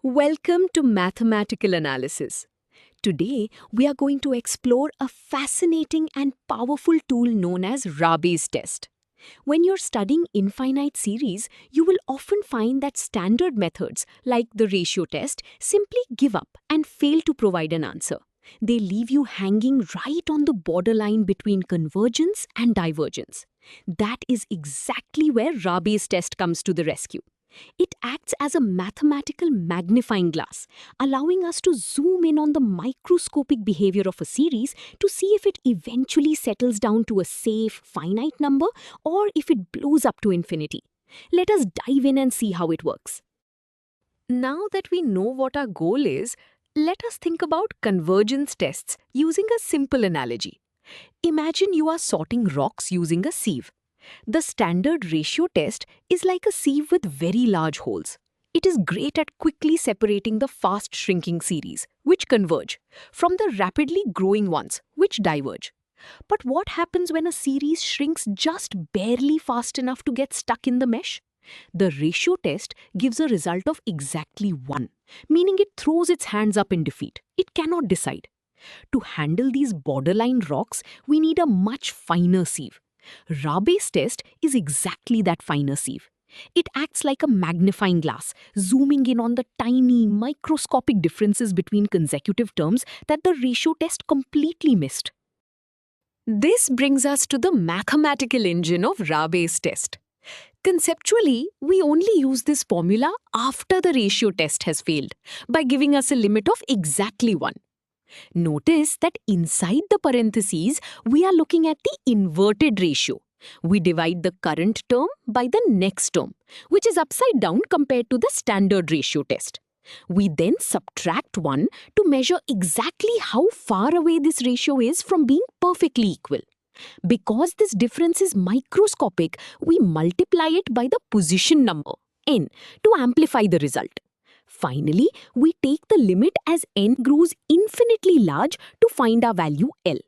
Welcome to Mathematical Analysis. Today, we are going to explore a fascinating and powerful tool known as Raabe's test. When you're studying infinite series, you will often find that standard methods, like the ratio test, simply give up and fail to provide an answer. They leave you hanging right on the borderline between convergence and divergence. That is exactly where Raabe's test comes to the rescue. It acts as a mathematical magnifying glass, allowing us to zoom in on the microscopic behavior of a series to see if it eventually settles down to a safe, finite number or if it blows up to infinity. Let us dive in and see how it works. Now that we know what our goal is, let us think about convergence tests using a simple analogy. Imagine you are sorting rocks using a sieve. The standard ratio test is like a sieve with very large holes. It is great at quickly separating the fast shrinking series, which converge, from the rapidly growing ones, which diverge. But what happens when a series shrinks just barely fast enough to get stuck in the mesh? The ratio test gives a result of exactly 1, meaning it throws its hands up in defeat. It cannot decide. To handle these borderline rocks, we need a much finer sieve. Raabe's test is exactly that finer sieve. It acts like a magnifying glass, zooming in on the tiny, microscopic differences between consecutive terms that the ratio test completely missed. This brings us to the mathematical engine of Raabe's test. Conceptually, we only use this formula after the ratio test has failed, by giving us a limit of exactly 1. Notice that inside the parentheses, we are looking at the inverted ratio. We divide the current term by the next term, which is upside down compared to the standard ratio test. We then subtract 1 to measure exactly how far away this ratio is from being perfectly equal. Because this difference is microscopic, we multiply it by the position number, n, to amplify the result. Finally, we take the limit as n grows infinitely large to find our value L.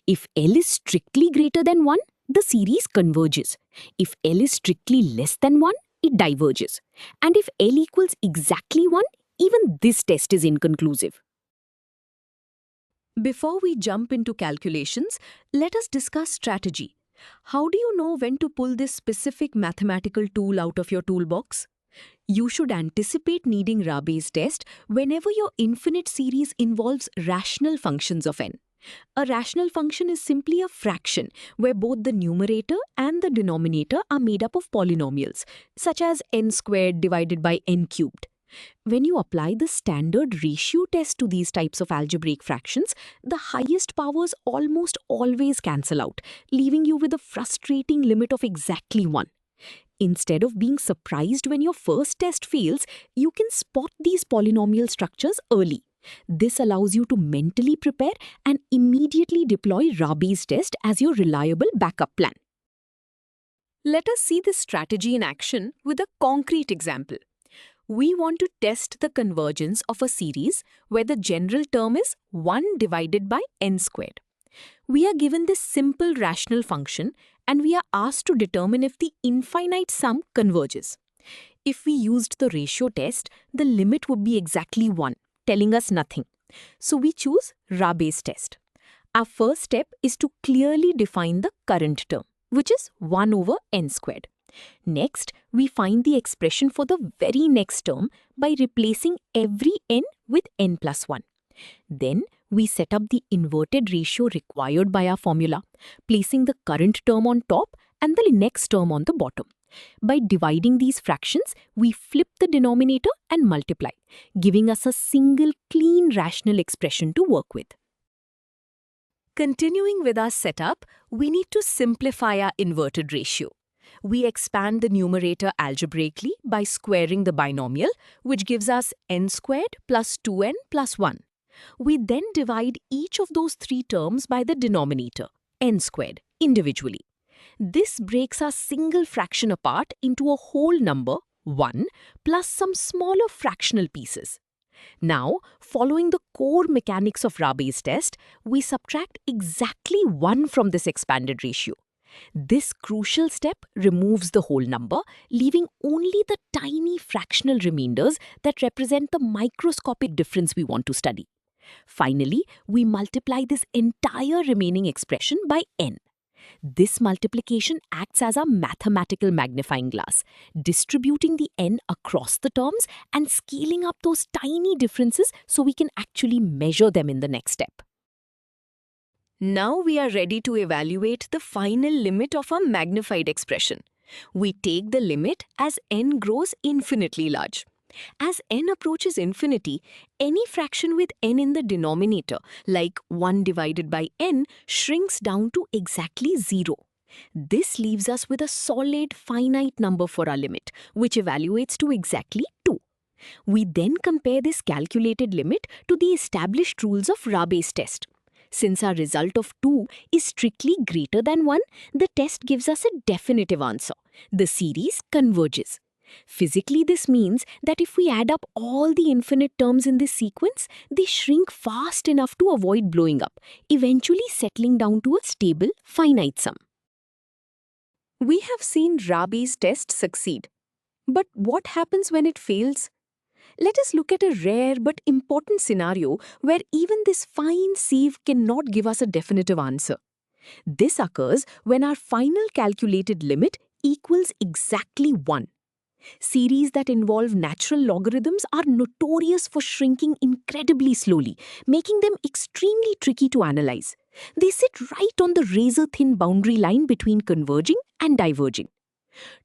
If L is strictly greater than 1, the series converges. If L is strictly less than 1, it diverges. And if L equals exactly 1, even this test is inconclusive. Before we jump into calculations, let us discuss strategy. How do you know when to pull this specific mathematical tool out of your toolbox? You should anticipate needing Raabe's test whenever your infinite series involves rational functions of n. A rational function is simply a fraction where both the numerator and the denominator are made up of polynomials, such as n squared divided by n cubed. When you apply the standard ratio test to these types of algebraic fractions, the highest powers almost always cancel out, leaving you with a frustrating limit of exactly 1. Instead of being surprised when your first test fails, you can spot these polynomial structures early. This allows you to mentally prepare and immediately deploy Raabe's test as your reliable backup plan. Let us see this strategy in action with a concrete example. We want to test the convergence of a series where the general term is 1 divided by n squared. We are given this simple rational function and we are asked to determine if the infinite sum converges. If we used the ratio test, the limit would be exactly 1, telling us nothing. So we choose Raabe's test. Our first step is to clearly define the current term, which is 1 over n squared. Next, we find the expression for the very next term by replacing every n with n plus 1. Then, we set up the inverted ratio required by our formula, placing the current term on top and the next term on the bottom. By dividing these fractions, we flip the denominator and multiply, giving us a single clean rational expression to work with. Continuing with our setup, we need to simplify our inverted ratio. We expand the numerator algebraically by squaring the binomial, which gives us n squared plus 2n plus 1. We then divide each of those 3 terms by the denominator, n squared, individually. This breaks our single fraction apart into a whole number, 1, plus some smaller fractional pieces. Now, following the core mechanics of Raabe's test, we subtract exactly 1 from this expanded ratio. This crucial step removes the whole number, leaving only the tiny fractional remainders that represent the microscopic difference we want to study. Finally, we multiply this entire remaining expression by n. This multiplication acts as a mathematical magnifying glass, distributing the n across the terms and scaling up those tiny differences so we can actually measure them in the next step. Now we are ready to evaluate the final limit of our magnified expression. We take the limit as n grows infinitely large. As n approaches infinity, any fraction with n in the denominator, like 1 divided by n, shrinks down to exactly 0. This leaves us with a solid finite number for our limit, which evaluates to exactly 2. We then compare this calculated limit to the established rules of Raabe's test. Since our result of 2 is strictly greater than 1, the test gives us a definitive answer. The series converges. Physically, this means that if we add up all the infinite terms in this sequence, they shrink fast enough to avoid blowing up, eventually settling down to a stable, finite sum. We have seen Raabe's test succeed. But what happens when it fails? Let us look at a rare but important scenario where even this fine sieve cannot give us a definitive answer. This occurs when our final calculated limit equals exactly 1. Series that involve natural logarithms are notorious for shrinking incredibly slowly, making them extremely tricky to analyze. They sit right on the razor-thin boundary line between converging and diverging.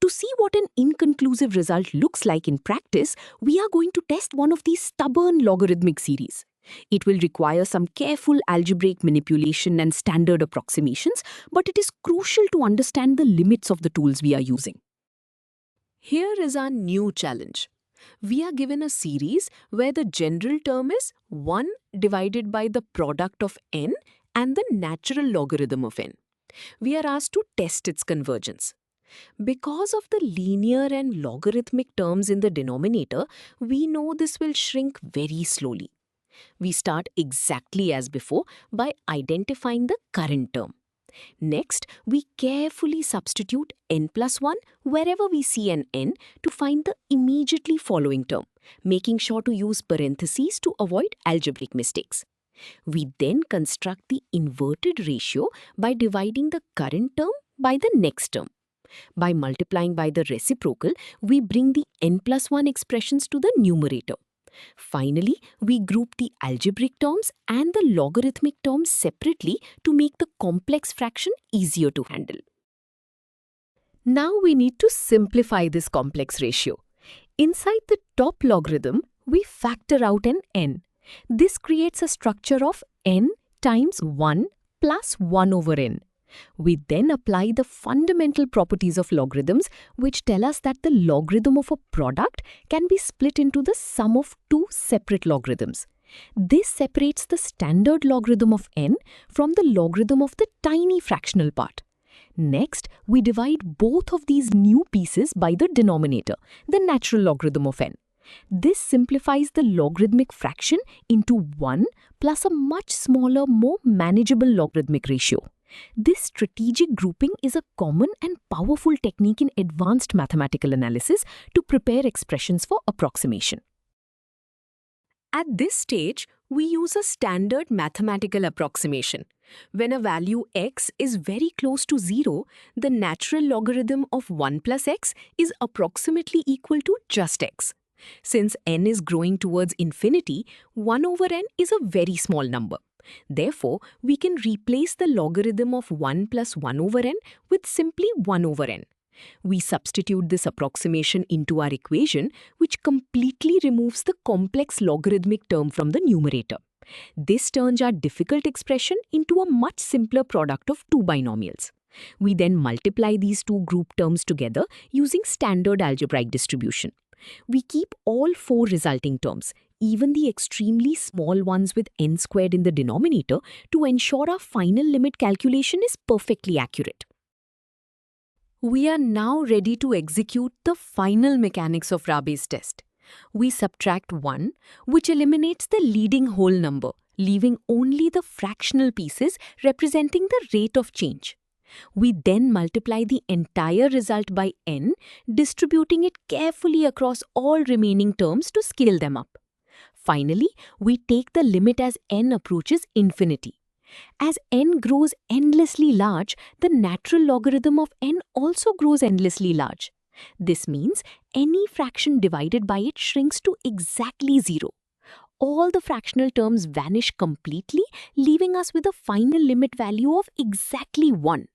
To see what an inconclusive result looks like in practice, we are going to test one of these stubborn logarithmic series. It will require some careful algebraic manipulation and standard approximations, but it is crucial to understand the limits of the tools we are using. Here is our new challenge. We are given a series where the general term is 1 divided by the product of n and the natural logarithm of n. We are asked to test its convergence. Because of the linear and logarithmic terms in the denominator, we know this will shrink very slowly. We start exactly as before by identifying the current term. Next, we carefully substitute n plus 1 wherever we see an n to find the immediately following term, making sure to use parentheses to avoid algebraic mistakes. We then construct the inverted ratio by dividing the current term by the next term. By multiplying by the reciprocal, we bring the n plus 1 expressions to the numerator. Finally, we group the algebraic terms and the logarithmic terms separately to make the complex fraction easier to handle. Now we need to simplify this complex ratio. Inside the top logarithm, we factor out an n. This creates a structure of n times 1 plus 1 over n. We then apply the fundamental properties of logarithms, which tell us that the logarithm of a product can be split into the sum of two separate logarithms. This separates the standard logarithm of n from the logarithm of the tiny fractional part. Next, we divide both of these new pieces by the denominator, the natural logarithm of n. This simplifies the logarithmic fraction into 1 plus a much smaller, more manageable logarithmic ratio. This strategic grouping is a common and powerful technique in advanced mathematical analysis to prepare expressions for approximation. At this stage, we use a standard mathematical approximation. When a value x is very close to 0, the natural logarithm of 1 plus x is approximately equal to just x. Since n is growing towards infinity, 1 over n is a very small number. Therefore, we can replace the logarithm of 1 plus 1 over n with simply 1 over n. We substitute this approximation into our equation, which completely removes the complex logarithmic term from the numerator. This turns our difficult expression into a much simpler product of two binomials. We then multiply these two group terms together using standard algebraic distribution. We keep all four resulting terms, even the extremely small ones with n squared in the denominator, to ensure our final limit calculation is perfectly accurate. We are now ready to execute the final mechanics of Raabe's test. We subtract 1, which eliminates the leading whole number, leaving only the fractional pieces representing the rate of change. We then multiply the entire result by n, distributing it carefully across all remaining terms to scale them up. Finally, we take the limit as n approaches infinity. As n grows endlessly large, the natural logarithm of n also grows endlessly large. This means any fraction divided by it shrinks to exactly 0. All the fractional terms vanish completely, leaving us with a final limit value of exactly 1.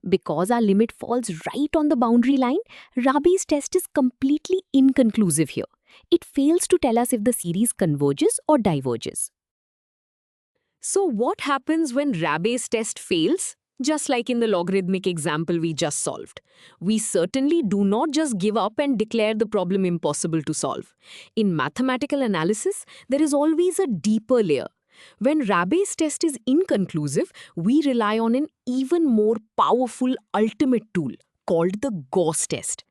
Because our limit falls right on the boundary line, Raabe's test is completely inconclusive here. It fails to tell us if the series converges or diverges. So what happens when Raabe's test fails? Just like in the logarithmic example we just solved. We certainly do not just give up and declare the problem impossible to solve. In mathematical analysis, there is always a deeper layer. When Raabe's test is inconclusive, we rely on an even more powerful ultimate tool called the Gauss test.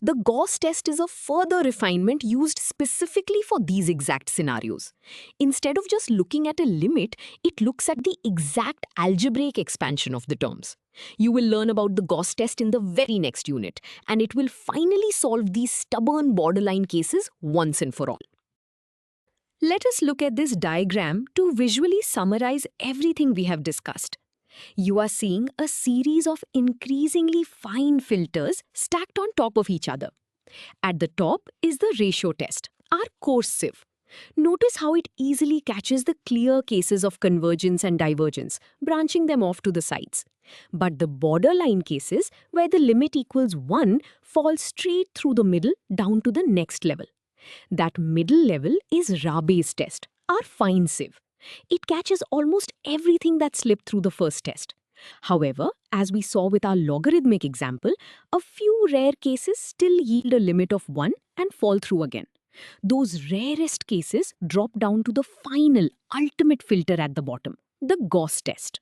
The Gauss test is a further refinement used specifically for these exact scenarios. Instead of just looking at a limit, it looks at the exact algebraic expansion of the terms. You will learn about the Gauss test in the very next unit, and it will finally solve these stubborn borderline cases once and for all. Let us look at this diagram to visually summarize everything we have discussed. You are seeing a series of increasingly fine filters stacked on top of each other. At the top is the ratio test, our coarse sieve. Notice how it easily catches the clear cases of convergence and divergence, branching them off to the sides. But the borderline cases, where the limit equals 1, fall straight through the middle down to the next level. That middle level is Raabe's test, our fine sieve. It catches almost everything that slipped through the first test. However, as we saw with our logarithmic example, a few rare cases still yield a limit of 1 and fall through again. Those rarest cases drop down to the final, ultimate filter at the bottom, the Gauss test.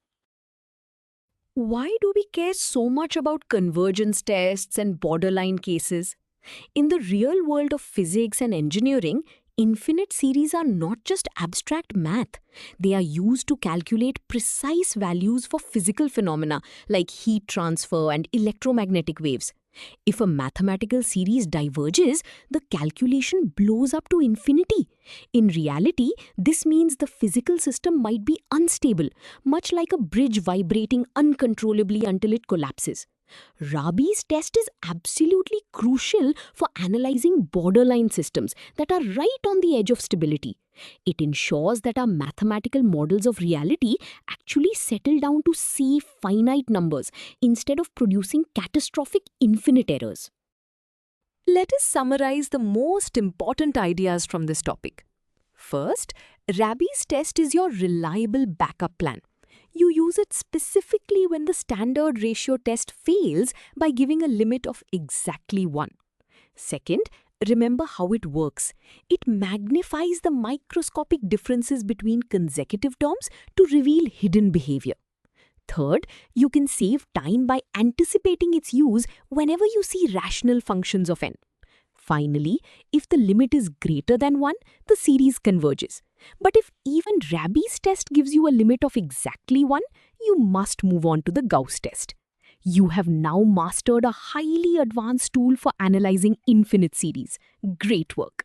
Why do we care so much about convergence tests and borderline cases? In the real world of physics and engineering, infinite series are not just abstract math. They are used to calculate precise values for physical phenomena like heat transfer and electromagnetic waves. If a mathematical series diverges, the calculation blows up to infinity. In reality, this means the physical system might be unstable, much like a bridge vibrating uncontrollably until it collapses. Raabe's test is absolutely crucial for analyzing borderline systems that are right on the edge of stability. It ensures that our mathematical models of reality actually settle down to see finite numbers instead of producing catastrophic infinite errors. Let us summarize the most important ideas from this topic. First, Raabe's test is your reliable backup plan. You use it specifically when the standard ratio test fails by giving a limit of exactly 1. Second, remember how it works. It magnifies the microscopic differences between consecutive terms to reveal hidden behavior. Third, you can save time by anticipating its use whenever you see rational functions of n. Finally, if the limit is greater than 1, the series converges. But if even Raabe's test gives you a limit of exactly 1, you must move on to the Gauss test. You have now mastered a highly advanced tool for analyzing infinite series. Great work!